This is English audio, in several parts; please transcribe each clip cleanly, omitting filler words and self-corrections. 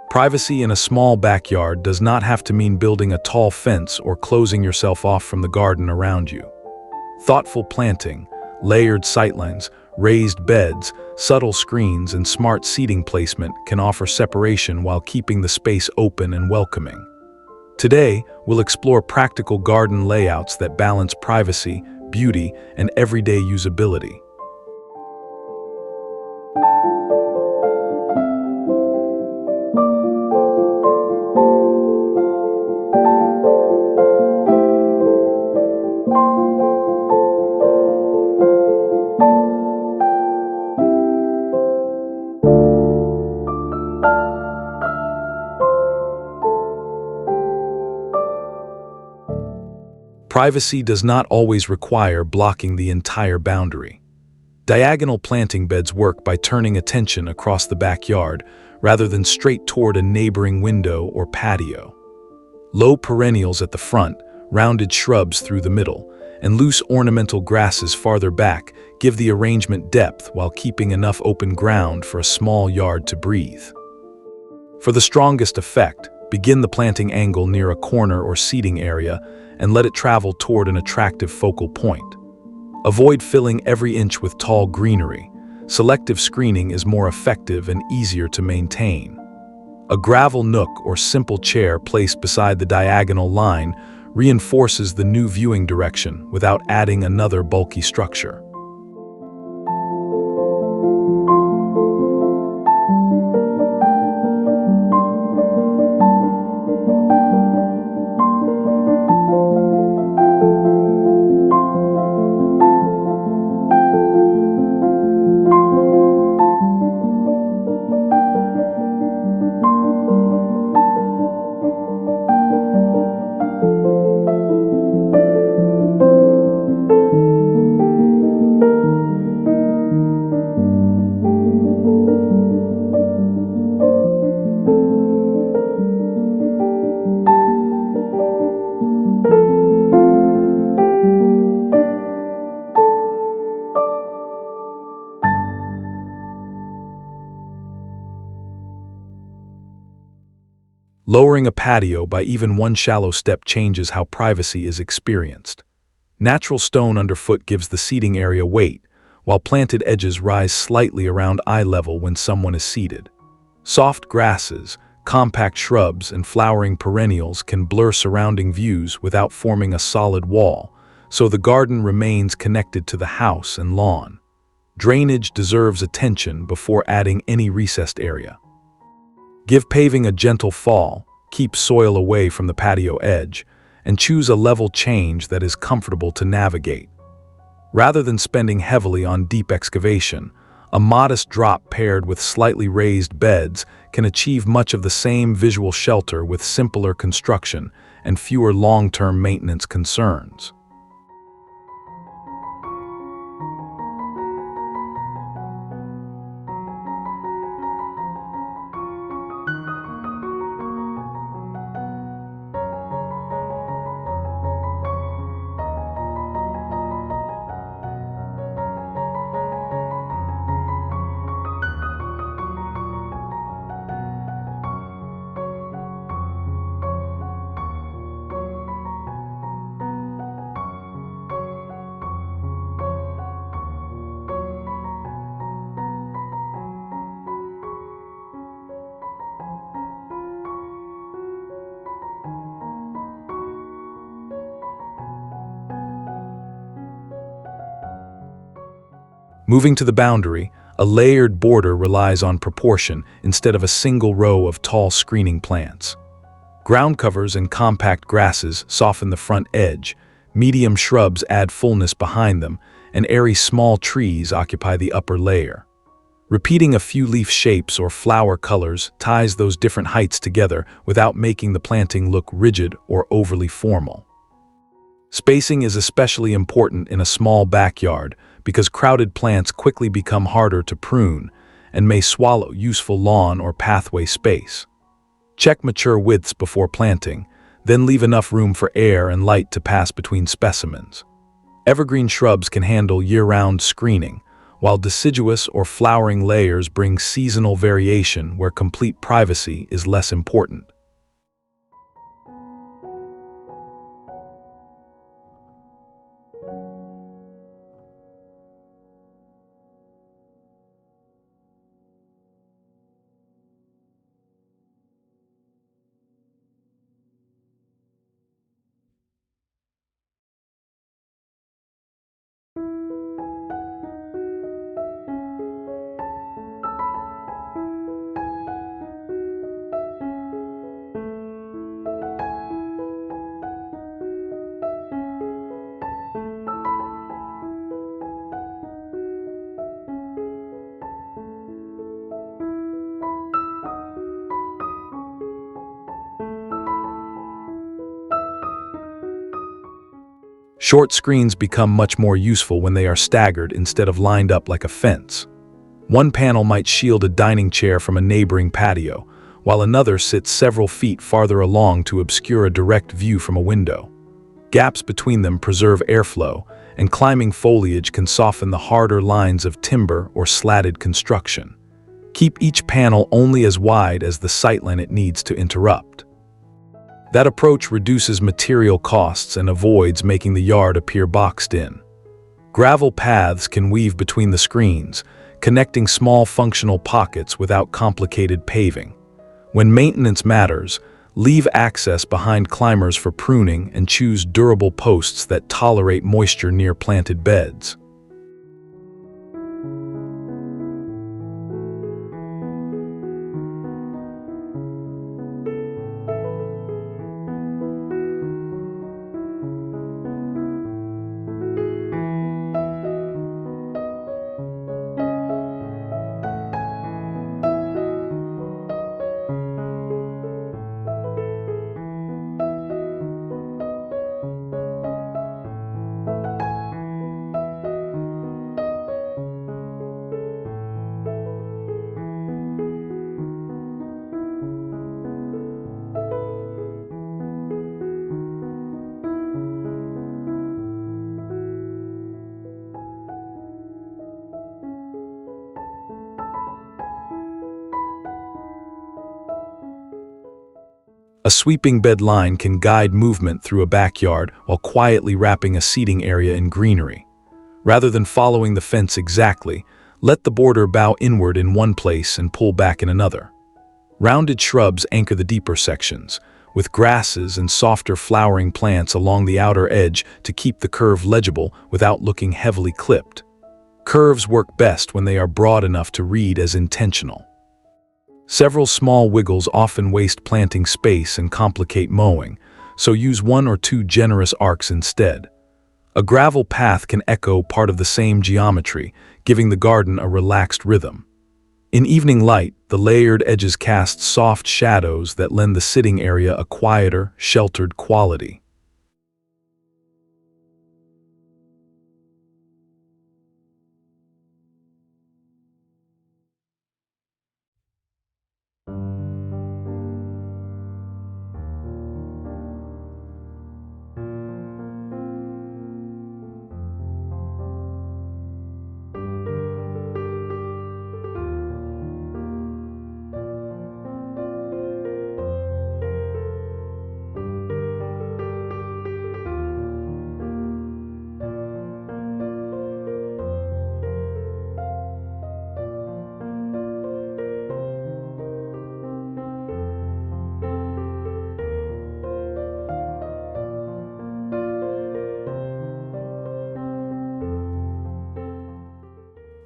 Privacy in a small backyard does not have to mean building a tall fence or closing yourself off from the garden around you. Thoughtful planting, layered sightlines, raised beds, subtle screens, and smart seating placement can offer separation while keeping the space open and welcoming. Today, we'll explore practical garden layouts that balance privacy, beauty, and everyday usability. Privacy does not always require blocking the entire boundary. Diagonal planting beds work by turning attention across the backyard rather than straight toward a neighboring window or patio. Low perennials at the front, rounded shrubs through the middle, and loose ornamental grasses farther back give the arrangement depth while keeping enough open ground for a small yard to breathe. For the strongest effect, begin the planting angle near a corner or seating area and let it travel toward an attractive focal point. Avoid filling every inch with tall greenery. Selective screening is more effective and easier to maintain. A gravel nook or simple chair placed beside the diagonal line reinforces the new viewing direction without adding another bulky structure. Lowering a patio by even one shallow step changes how privacy is experienced. Natural stone underfoot gives the seating area weight, while planted edges rise slightly around eye level when someone is seated. Soft grasses, compact shrubs, and flowering perennials can blur surrounding views without forming a solid wall, so the garden remains connected to the house and lawn. Drainage deserves attention before adding any recessed area. Give paving a gentle fall, keep soil away from the patio edge, and choose a level change that is comfortable to navigate. Rather than spending heavily on deep excavation, a modest drop paired with slightly raised beds can achieve much of the same visual shelter with simpler construction and fewer long-term maintenance concerns. Moving to the boundary, a layered border relies on proportion instead of a single row of tall screening plants. Ground covers and compact grasses soften the front edge, medium shrubs add fullness behind them, and airy small trees occupy the upper layer. Repeating a few leaf shapes or flower colors ties those different heights together without making the planting look rigid or overly formal. Spacing is especially important in a small backyard because crowded plants quickly become harder to prune and may swallow useful lawn or pathway space. Check mature widths before planting. then leave enough room for air and light to pass between specimens. Evergreen shrubs can handle year-round screening, while deciduous or flowering layers bring seasonal variation where complete privacy is less important. Short screens become much more useful when they are staggered instead of lined up like a fence. One panel might shield a dining chair from a neighboring patio, while another sits several feet farther along to obscure a direct view from a window. Gaps between them preserve airflow, and climbing foliage can soften the harder lines of timber or slatted construction. Keep each panel only as wide as the sightline it needs to interrupt. That approach reduces material costs and avoids making the yard appear boxed in. Gravel paths can weave between the screens, connecting small functional pockets without complicated paving. When maintenance matters, leave access behind climbers for pruning and choose durable posts that tolerate moisture near planted beds. A sweeping bed line can guide movement through a backyard while quietly wrapping a seating area in greenery. Rather than following the fence exactly, let the border bow inward in one place and pull back in another. Rounded shrubs anchor the deeper sections, with grasses and softer flowering plants along the outer edge to keep the curve legible without looking heavily clipped. Curves work best when they are broad enough to read as intentional. Several small wiggles often waste planting space and complicate mowing, so use one or two generous arcs instead. A gravel path can echo part of the same geometry, giving the garden a relaxed rhythm. In evening light, the layered edges cast soft shadows that lend the sitting area a quieter, sheltered quality.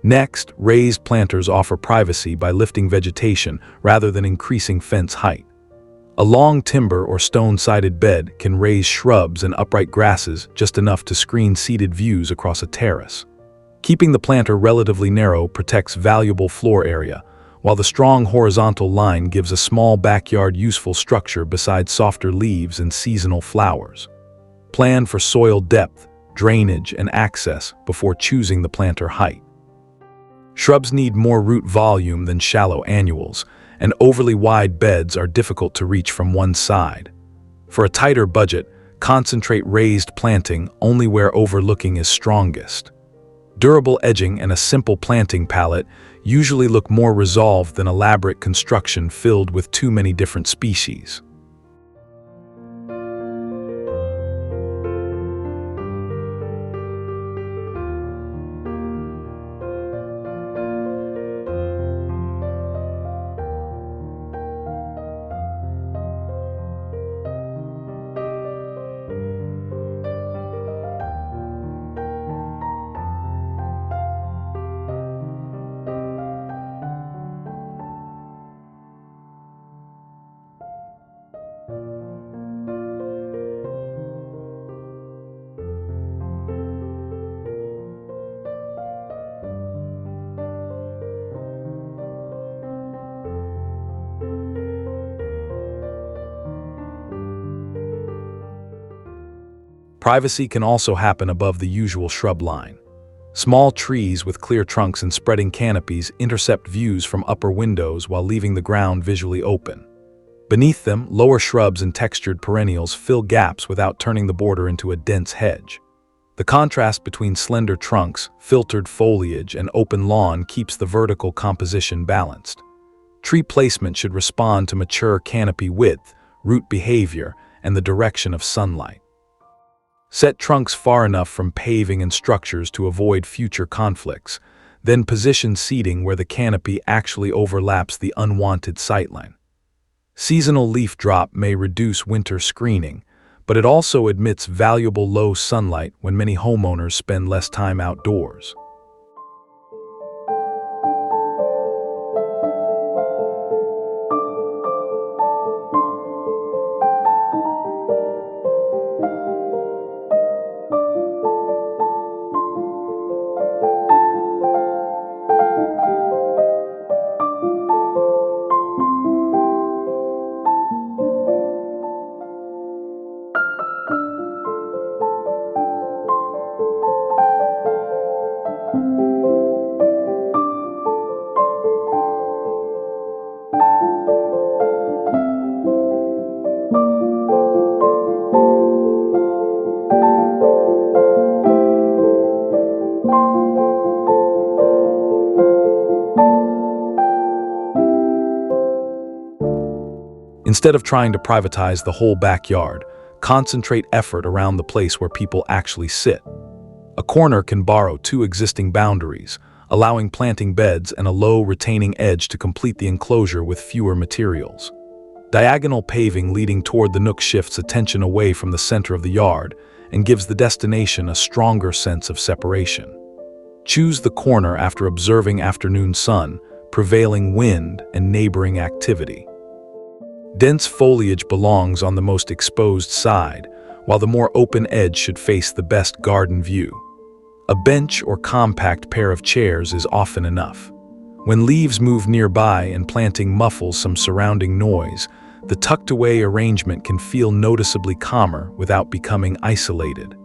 Next, raised planters offer privacy by lifting vegetation rather than increasing fence height. A long timber or stone-sided bed can raise shrubs and upright grasses just enough to screen seated views across a terrace. Keeping the planter relatively narrow protects valuable floor area, while the strong horizontal line gives a small backyard useful structure beside softer leaves and seasonal flowers. Plan for soil depth, drainage, and access before choosing the planter height. Shrubs need more root volume than shallow annuals, and overly wide beds are difficult to reach from one side. For a tighter budget, concentrate raised planting only where overlooking is strongest. Durable edging and a simple planting palette usually look more resolved than elaborate construction filled with too many different species. Privacy can also happen above the usual shrub line. Small trees with clear trunks and spreading canopies intercept views from upper windows while leaving the ground visually open. Beneath them, lower shrubs and textured perennials fill gaps without turning the border into a dense hedge. The contrast between slender trunks, filtered foliage, and open lawn keeps the vertical composition balanced. Tree placement should respond to mature canopy width, root behavior, and the direction of sunlight. Set trunks far enough from paving and structures to avoid future conflicts, then position seating where the canopy actually overlaps the unwanted sightline. Seasonal leaf drop may reduce winter screening, but it also admits valuable low sunlight when many homeowners spend less time outdoors. Instead of trying to privatize the whole backyard, concentrate effort around the place where people actually sit. A corner can borrow two existing boundaries, allowing planting beds and a low retaining edge to complete the enclosure with fewer materials. Diagonal paving leading toward the nook shifts attention away from the center of the yard and gives the destination a stronger sense of separation. Choose the corner after observing afternoon sun, prevailing wind, and neighboring activity. Dense foliage belongs on the most exposed side, while the more open edge should face the best garden view. A bench or compact pair of chairs is often enough. When leaves move nearby and planting muffles some surrounding noise, the tucked-away arrangement can feel noticeably calmer without becoming isolated.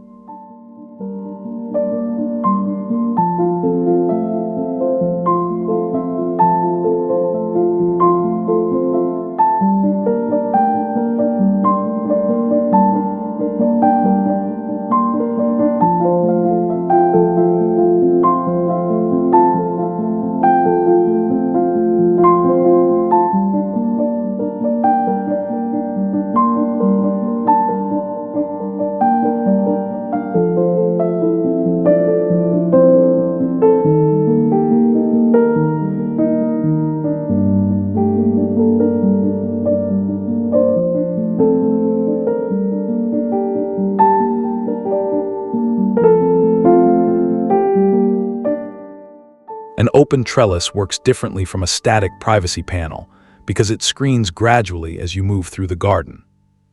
An open trellis works differently from a static privacy panel because it screens gradually as you move through the garden.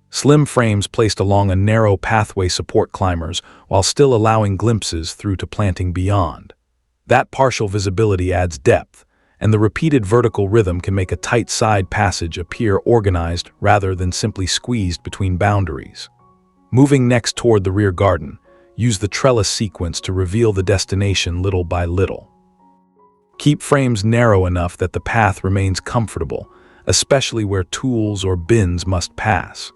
Slim frames placed along a narrow pathway support climbers while still allowing glimpses through to planting beyond. That partial visibility adds depth, and the repeated vertical rhythm can make a tight side passage appear organized rather than simply squeezed between boundaries. Moving next toward the rear garden, use the trellis sequence to reveal the destination little by little. Keep frames narrow enough that the path remains comfortable, especially where tools or bins must pass.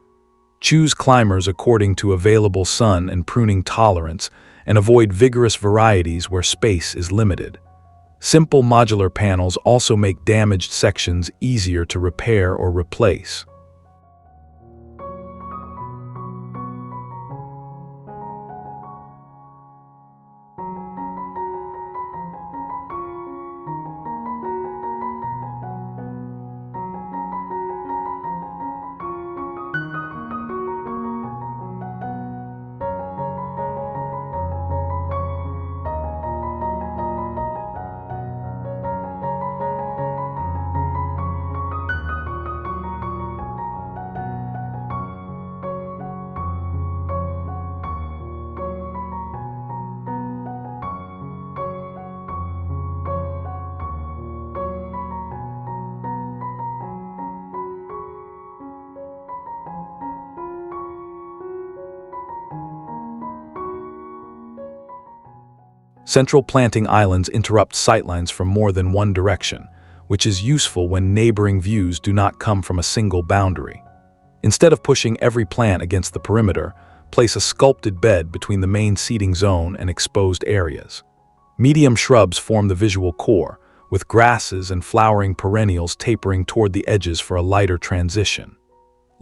Choose climbers according to available sun and pruning tolerance, and avoid vigorous varieties where space is limited. Simple modular panels also make damaged sections easier to repair or replace. Central planting islands interrupt sightlines from more than one direction, which is useful when neighboring views do not come from a single boundary. Instead of pushing every plant against the perimeter, place a sculpted bed between the main seating zone and exposed areas. Medium shrubs form the visual core, with grasses and flowering perennials tapering toward the edges for a lighter transition.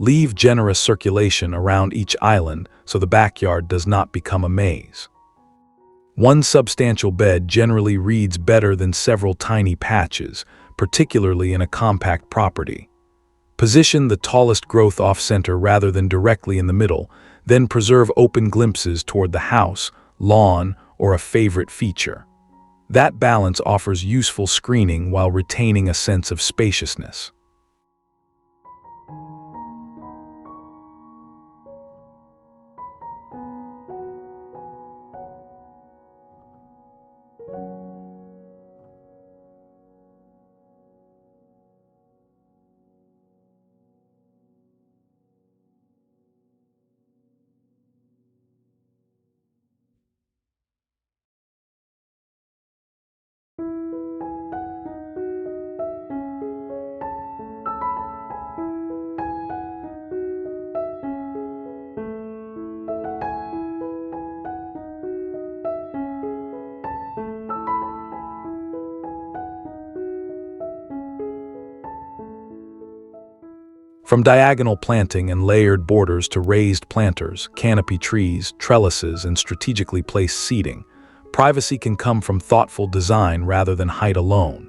Leave generous circulation around each island so the backyard does not become a maze. One substantial bed generally reads better than several tiny patches, particularly in a compact property. Position the tallest growth off-center rather than directly in the middle, then preserve open glimpses toward the house, lawn, or a favorite feature. That balance offers useful screening while retaining a sense of spaciousness. From diagonal planting and layered borders to raised planters, canopy trees, trellises, and strategically placed seating, privacy can come from thoughtful design rather than height alone.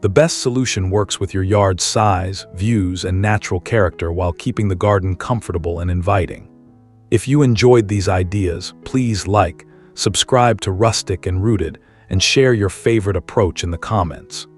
The best solution works with your yard's size, views, and natural character while keeping the garden comfortable and inviting. If you enjoyed these ideas, please like, subscribe to Rustic and Rooted, and share your favorite approach in the comments.